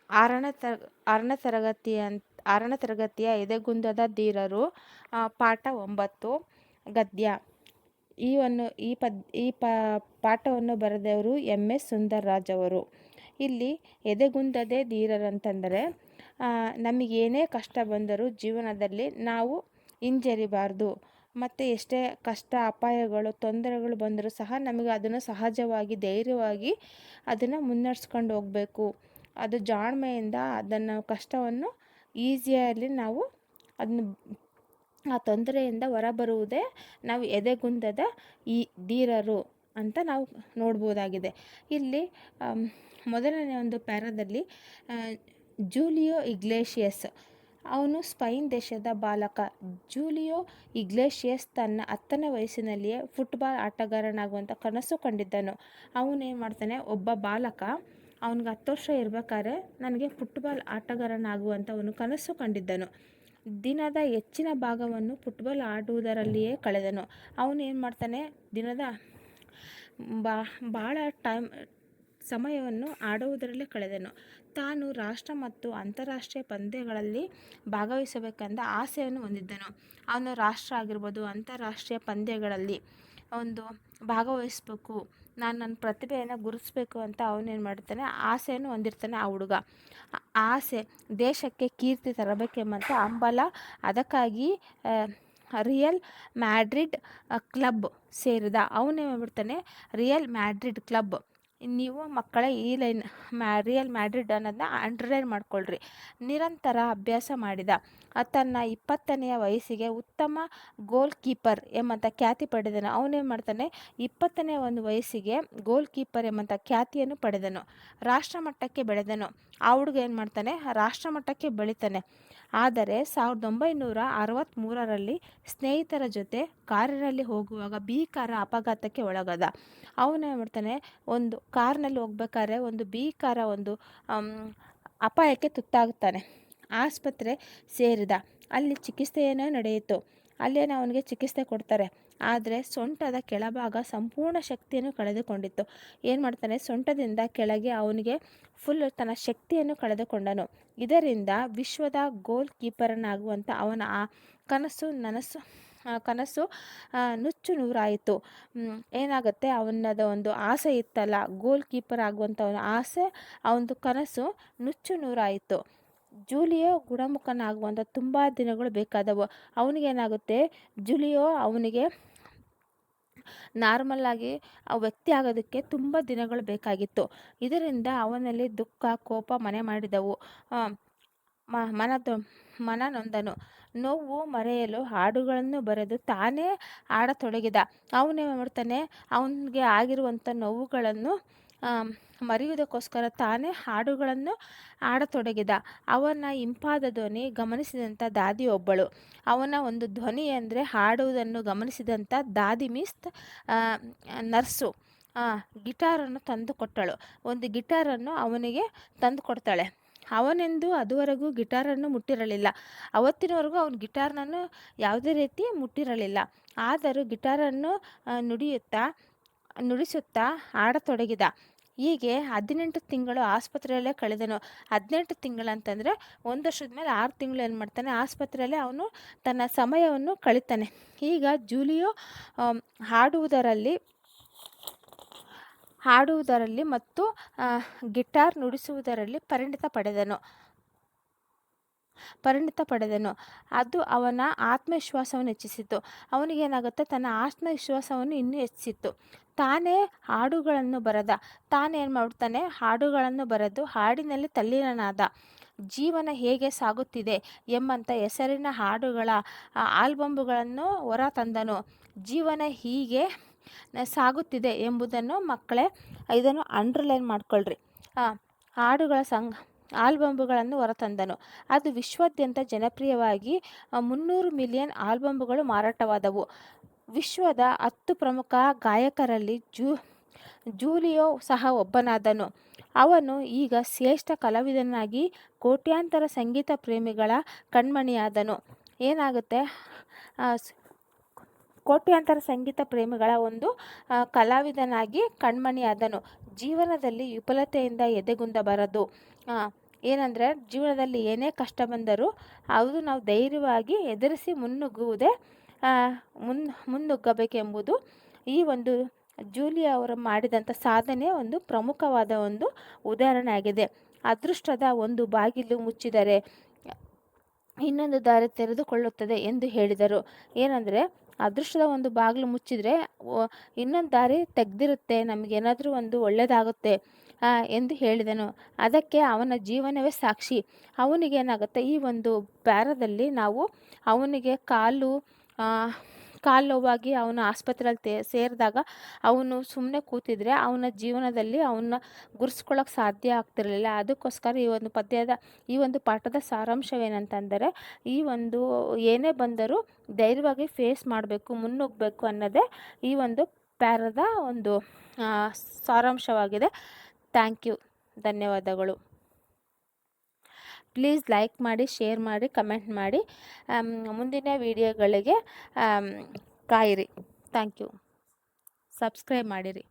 ಆರನೇ ತರ ಆರನೇ ತರಗತಿಯ ಆರನೇ ತರಗತಿಯ ಎದೆಗುಂದದ ಧೀರರು, ಪಾಠ 9 ಗದ್ಯ. ಈ ಪಾಠವನ್ನು ಬರೆದವರು MS ಸುಂದರ್ರಾಜ್ ಅವರು. ಇಲ್ಲಿ ಎದೆಗುಂದದೆ ಧೀರರಂತಂದರೆ ನಮಗೇನೇ ಕಷ್ಟ ಬಂದರೂ ಜೀವನದಲ್ಲಿ ನಾವು ಹಿಂಜರಿಬಾರ್ದು. ಮತ್ತು ಎಷ್ಟೇ ಕಷ್ಟ, ಅಪಾಯಗಳು, ತೊಂದರೆಗಳು ಬಂದರೂ ಸಹ ನಮಗೆ ಅದನ್ನು ಸಹಜವಾಗಿ, ಧೈರ್ಯವಾಗಿ ಅದನ್ನು ಮುನ್ನಡೆಸ್ಕೊಂಡು ಹೋಗಬೇಕು. ಅದು ಜಾಣ್ಮೆಯಿಂದ ಅದನ್ನು ಕಷ್ಟವನ್ನು ಈಸಿಯಲ್ಲಿ ನಾವು ಅದನ್ನು ಆ ತೊಂದರೆಯಿಂದ ಹೊರಬರುವುದೇ ನಾವು ಎದೆಗುಂದದ ಈ ಧೀರರು ಅಂತ ನಾವು ನೋಡ್ಬೋದಾಗಿದೆ. ಇಲ್ಲಿ ಮೊದಲನೇ ಒಂದು ಪ್ಯಾರಾದಲ್ಲಿ ಜೂಲಿಯೋ ಇಗ್ಲೇಷಿಯಸ್, ಅವನು ಸ್ಪೈನ್ ದೇಶದ ಬಾಲಕ. ಜೂಲಿಯೋ ಇಗ್ಲೇಷಿಯಸ್ ತನ್ನ 10ನೇ ವಯಸ್ಸಿನಲ್ಲಿಯೇ ಫುಟ್ಬಾಲ್ ಆಟಗಾರನಾಗುವಂಥ ಕನಸು ಕಂಡಿದ್ದನು. ಅವನೇನು ಮಾಡ್ತಾನೆ, ಒಬ್ಬ ಬಾಲಕ, ಅವನಿಗೆ 10 ವರ್ಷ ಇರಬೇಕಾದ್ರೆ ನನಗೆ ಫುಟ್ಬಾಲ್ ಆಟಗಾರನಾಗುವಂಥ ಅವನು ಕನಸು ಕಂಡಿದ್ದನು. ದಿನದ ಹೆಚ್ಚಿನ ಭಾಗವನ್ನು ಫುಟ್ಬಾಲ್ ಆಡುವುದರಲ್ಲಿಯೇ ಕಳೆದನು. ಅವನು ಏನು ಮಾಡ್ತಾನೆ, ದಿನದ ಭಾಳ ಸಮಯವನ್ನು ಆಡುವುದರಲ್ಲೇ ಕಳೆದನು. ತಾನು ರಾಷ್ಟ್ರ ಮತ್ತು ಅಂತಾರಾಷ್ಟ್ರೀಯ ಪಂದ್ಯಗಳಲ್ಲಿ ಭಾಗವಹಿಸಬೇಕೆಂದ ಆಸೆಯನ್ನು ಹೊಂದಿದ್ದನು. ಅವನು ರಾಷ್ಟ್ರ ಆಗಿರ್ಬೋದು, ಅಂತಾರಾಷ್ಟ್ರೀಯ ಪಂದ್ಯಗಳಲ್ಲಿ ಒಂದು ಭಾಗವಹಿಸಬೇಕು, ನಾನು ನನ್ನ ಪ್ರತಿಭೆಯನ್ನು ಗುರುತಿಸ್ಬೇಕು ಅಂತ ಅವನೇನು ಮಾಡ್ತಾನೆ, ಆಸೆಯನ್ನು ಹೊಂದಿರ್ತಾನೆ ಆ ಹುಡುಗ. ಆಸೆ ದೇಶಕ್ಕೆ ಕೀರ್ತಿ ತರಬೇಕೆಂಬಂತ ಹಂಬಲ. ಅದಕ್ಕಾಗಿ ರಿಯಲ್ ಮ್ಯಾಡ್ರಿಡ್ ಕ್ಲಬ್ ಸೇರಿದ. ಅವನೇ ಮಾಡ್ಬಿಡ್ತಾನೆ, ರಿಯಲ್ ಮ್ಯಾಡ್ರಿಡ್ ಕ್ಲಬ್. ನೀವು ಮಕ್ಕಳೇ ಈ ಲೈನ್ ರಿಯಲ್ ಮ್ಯಾಡ್ರಿಡ್ ಅನ್ನೋದನ್ನ ಅಂಡರ್ಲೈನ್ ಮಾಡ್ಕೊಳ್ರಿ. ನಿರಂತರ ಅಭ್ಯಾಸ ಮಾಡಿದ. ತನ್ನ 20ನೆಯ ವಯಸ್ಸಿಗೆ ಉತ್ತಮ ಗೋಲ್ ಕೀಪರ್ ಎಂಬಂಥ ಖ್ಯಾತಿ ಪಡೆದನು. ಅವನೇನು ಮಾಡ್ತಾನೆ, 20ನೇ ಒಂದು ವಯಸ್ಸಿಗೆ ಗೋಲ್ ಕೀಪರ್ ಎಂಬಂಥ ಖ್ಯಾತಿಯನ್ನು ಪಡೆದನು. ರಾಷ್ಟ್ರಮಟ್ಟಕ್ಕೆ ಬೆಳೆದನು. ಆ ಹುಡುಗ ಏನು ಮಾಡ್ತಾನೆ, ರಾಷ್ಟ್ರಮಟ್ಟಕ್ಕೆ ಬೆಳಿತಾನೆ. ಆದರೆ 1963ರಲ್ಲಿ ಸ್ನೇಹಿತರ ಜೊತೆ ಕಾರಿನಲ್ಲಿ ಹೋಗುವಾಗ ಭೀಕರ ಅಪಘಾತಕ್ಕೆ ಒಳಗಾದ. ಅವನೇನು ಮಾಡ್ತಾನೆ, ಒಂದು ಕಾರ್ನಲ್ಲಿ ಹೋಗ್ಬೇಕಾದ್ರೆ ಒಂದು ಭೀಕರ ಒಂದು ಅಪಾಯಕ್ಕೆ ತುತ್ತಾಗುತ್ತಾನೆ. ಆಸ್ಪತ್ರೆ ಸೇರಿದ. ಅಲ್ಲಿ ಚಿಕಿತ್ಸೆಯೇನೋ ನಡೆಯಿತು. ಅಲ್ಲೇನೋ ಅವನಿಗೆ ಚಿಕಿತ್ಸೆ ಕೊಡ್ತಾರೆ. ಆದರೆ ಸೊಂಟದ ಕೆಳಭಾಗ ಸಂಪೂರ್ಣ ಶಕ್ತಿಯನ್ನು ಕಳೆದುಕೊಂಡಿತ್ತು. ಏನು ಮಾಡ್ತಾನೆ, ಸೊಂಟದಿಂದ ಕೆಳಗೆ ಅವನಿಗೆ ಫುಲ್ ತನ್ನ ಶಕ್ತಿಯನ್ನು ಕಳೆದುಕೊಂಡನು. ಇದರಿಂದ ವಿಶ್ವದ ಗೋಲ್ ಕೀಪರನಾಗುವಂಥ ಅವನ ಆ ಕನಸು ನುಚ್ಚು ನೂರಾಯಿತು. ಏನಾಗುತ್ತೆ, ಅವನದ ಒಂದು ಆಸೆ ಇತ್ತಲ್ಲ, ಗೋಲ್ ಕೀಪರ್ ಆಗುವಂಥ ಅವನ ಆಸೆ, ಅವನದು ಕನಸು ನುಚ್ಚು ನೂರಾಯಿತು. ಜೂಲಿಯೋ ಗುಣಮುಖನಾಗುವಂಥ ತುಂಬ ದಿನಗಳು ಬೇಕಾದವು. ಅವನಿಗೇನಾಗುತ್ತೆ, ಜೂಲಿಯೋ ಅವನಿಗೆ ನಾರ್ಮಲ್ಲಾಗಿ ವ್ಯಕ್ತಿ ಆಗೋದಕ್ಕೆ ತುಂಬ ದಿನಗಳು ಬೇಕಾಗಿತ್ತು. ಇದರಿಂದ ಅವನಲ್ಲಿ ದುಃಖ, ಕೋಪ ಮನೆ ಮಾಡಿದವು. ಮನ ನೊಂದನು. ನೋವು ಮರೆಯಲು ಹಾಡುಗಳನ್ನು ಬರೆದು ತಾನೇ ಆಡತೊಡಗಿದ. ಅವನೇನು ಮಾಡ್ತಾನೆ, ಅವನಿಗೆ ಆಗಿರುವಂಥ ನೋವುಗಳನ್ನು ಮರೆಯುವುದಕ್ಕೋಸ್ಕರ ತಾನೇ ಹಾಡುಗಳನ್ನು ಆಡತೊಡಗಿದ. ಅವನ ಇಂಪಾದ ಧ್ವನಿ ಗಮನಿಸಿದಂಥ ದಾದಿ ಒಬ್ಬಳು. ಅವನ ಒಂದು ಧ್ವನಿ ಅಂದರೆ ಹಾಡುವುದನ್ನು ಗಮನಿಸಿದಂಥ ದಾದಿ ನರ್ಸು ಗಿಟಾರನ್ನು ತಂದು ಕೊಟ್ಟಳು. ಒಂದು ಗಿಟಾರನ್ನು ಅವನಿಗೆ ತಂದು ಕೊಡ್ತಾಳೆ. ಅವನೆಂದು ಅದುವರೆಗೂ ಗಿಟಾರನ್ನು ಮುಟ್ಟಿರಲಿಲ್ಲ. ಅವತ್ತಿನವರೆಗೂ ಅವನು ಗಿಟಾರ್ನನ್ನು ಯಾವುದೇ ರೀತಿ ಮುಟ್ಟಿರಲಿಲ್ಲ. ಆದರೂ ಗಿಟಾರನ್ನು ನುಡಿಸುತ್ತಾ ಆಡತೊಡಗಿದ. ಹೀಗೆ 18 ತಿಂಗಳು ಆಸ್ಪತ್ರೆಯಲ್ಲೇ ಕಳೆದನು. 18 ತಿಂಗಳಂತಂದರೆ 1 ವರ್ಷದ ಮೇಲೆ 6 ತಿಂಗಳು ಏನು ಮಾಡ್ತಾನೆ, ಆಸ್ಪತ್ರೆಯಲ್ಲೇ ಅವನು ತನ್ನ ಸಮಯವನ್ನು ಕಳೀತಾನೆ. ಈಗ ಜೂಲಿಯೋ ಹಾಡುವುದರಲ್ಲಿ ಮತ್ತು ಗಿಟಾರ್ ನುಡಿಸುವುದರಲ್ಲಿ ಪರಿಣಿತ ಪಡೆದನು. ಅದು ಅವನ ಆತ್ಮವಿಶ್ವಾಸವನ್ನು ಹೆಚ್ಚಿಸಿತು. ಅವನಿಗೇನಾಗುತ್ತೆ, ತನ್ನ ಆತ್ಮವಿಶ್ವಾಸವನ್ನು ಇನ್ನೂ ಹೆಚ್ಚಿಸಿತ್ತು. ತಾನೇ ಹಾಡುಗಳನ್ನು ಬರೆದ. ತಾನೇನು ಮಾಡ್ತಾನೆ, ಹಾಡುಗಳನ್ನು ಬರೆದು ಹಾಡಿನಲ್ಲಿ ತಲ್ಲೀನನಾದ. ಜೀವನ ಹೇಗೆ ಸಾಗುತ್ತಿದೆ ಎಂಬಂಥ ಹೆಸರಿನ ಹಾಡುಗಳ ಆಲ್ಬಂಗಳನ್ನು ಹೊರ ತಂದನು. ಜೀವನ ಹೀಗೆ ಸಾಗುತ್ತಿದೆ ಎಂಬುದನ್ನು ಮಕ್ಕಳೇ ಇದನ್ನು ಅಂಡರ್ಲೈನ್ ಮಾಡ್ಕೊಳ್ರಿ. ಹಾಡುಗಳ ಆಲ್ಬಂಗಳನ್ನು ಹೊರತಂದನು. ಅದು ವಿಶ್ವಾದ್ಯಂತ ಜನಪ್ರಿಯವಾಗಿ 300 ಮಿಲಿಯನ್ ಆಲ್ಬಂಗಳು ಮಾರಾಟವಾದವು. ವಿಶ್ವದ 10 ಪ್ರಮುಖ ಗಾಯಕರಲ್ಲಿ ಜೂಲಿಯೋ ಸಹ ಒಬ್ಬನಾದನು. ಅವನು ಈಗ ಶ್ರೇಷ್ಠ ಕಲಾವಿದನಾಗಿ ಕೋಟ್ಯಾಂತರ ಸಂಗೀತ ಪ್ರೇಮಿಗಳ ಕಣ್ಮಣಿಯಾದನು. ಏನಾಗುತ್ತೆ, ಕೋಟ್ಯಾಂತರ ಸಂಗೀತ ಪ್ರೇಮಿಗಳ ಒಂದು ಕಲಾವಿದನಾಗಿ ಕಣ್ಮಣಿಯಾದನು. ಜೀವನದಲ್ಲಿ ವಿಫಲತೆಯಿಂದ ಎದೆಗುಂದಬಾರದು. ಏನಂದರೆ ಜೀವನದಲ್ಲಿ ಏನೇ ಕಷ್ಟ ಬಂದರೂ ಅದು ನಾವು ಧೈರ್ಯವಾಗಿ ಎದುರಿಸಿ ಮುನ್ನುಗ್ಗುವುದೇ ಮುನ್ನುಗ್ಗಬೇಕೆಂಬುದು ಈ ಒಂದು ಜೂಲಿಯಾ ಅವರು ಮಾಡಿದಂಥ ಸಾಧನೆ ಒಂದು ಪ್ರಮುಖವಾದ ಒಂದು ಉದಾಹರಣೆ ಆಗಿದೆ. ಅದೃಷ್ಟದ ಒಂದು ಬಾಗಿಲು ಮುಚ್ಚಿದರೆ ಇನ್ನೊಂದು ದಾರಿ ತೆರೆದುಕೊಳ್ಳುತ್ತದೆ ಎಂದು ಹೇಳಿದರು. ಏನಂದರೆ ಅದೃಷ್ಟದ ಒಂದು ಬಾಗಿಲು ಮುಚ್ಚಿದರೆ ಇನ್ನೊಂದು ದಾರಿ ತೆಗೆದಿರುತ್ತೆ, ನಮಗೇನಾದರೂ ಒಂದು ಒಳ್ಳೆಯದಾಗುತ್ತೆ ಎಂದು ಹೇಳಿದನು. ಅದಕ್ಕೆ ಅವನ ಜೀವನವೇ ಸಾಕ್ಷಿ. ಅವನಿಗೇನಾಗುತ್ತೆ, ಈ ಒಂದು ಪ್ಯಾರದಲ್ಲಿ ನಾವು ಅವನಿಗೆ ಕಾಲು ನೋವಾಗಿ ಅವನು ಆಸ್ಪತ್ರೆಯಲ್ಲಿ ಸೇರಿದಾಗ ಅವನು ಸುಮ್ಮನೆ ಕೂತಿದ್ರೆ ಅವನ ಜೀವನದಲ್ಲಿ ಅವನ್ನ ಗುರ್ಸ್ಕೊಳ್ಳೋಕೆ ಸಾಧ್ಯ ಆಗ್ತಿರಲಿಲ್ಲ. ಅದಕ್ಕೋಸ್ಕರ ಈ ಒಂದು ಈ ಒಂದು ಪಾಠದ ಸಾರಾಂಶವೇನಂತಂದರೆ, ಈ ಒಂದು ಏನೇ ಬಂದರೂ ಧೈರ್ಯವಾಗಿ ಫೇಸ್ ಮಾಡಬೇಕು, ಮುನ್ನುಗ್ಗಬೇಕು ಅನ್ನೋದೇ ಈ ಒಂದು ಪ್ಯಾರದ ಒಂದು ಸಾರಾಂಶವಾಗಿದೆ. Thank you. ಧನ್ಯವಾದಗಳು. ಪ್ಲೀಸ್ ಲೈಕ್ ಮಾಡಿ, ಶೇರ್ ಮಾಡಿ, ಕಮೆಂಟ್ ಮಾಡಿ. ಮುಂದಿನ ವಿಡಿಯೋಗಳಿಗೆ ಕಾಯಿರಿ. Thank you. ಸಬ್ಸ್ಕ್ರೈಬ್ ಮಾಡಿರಿ.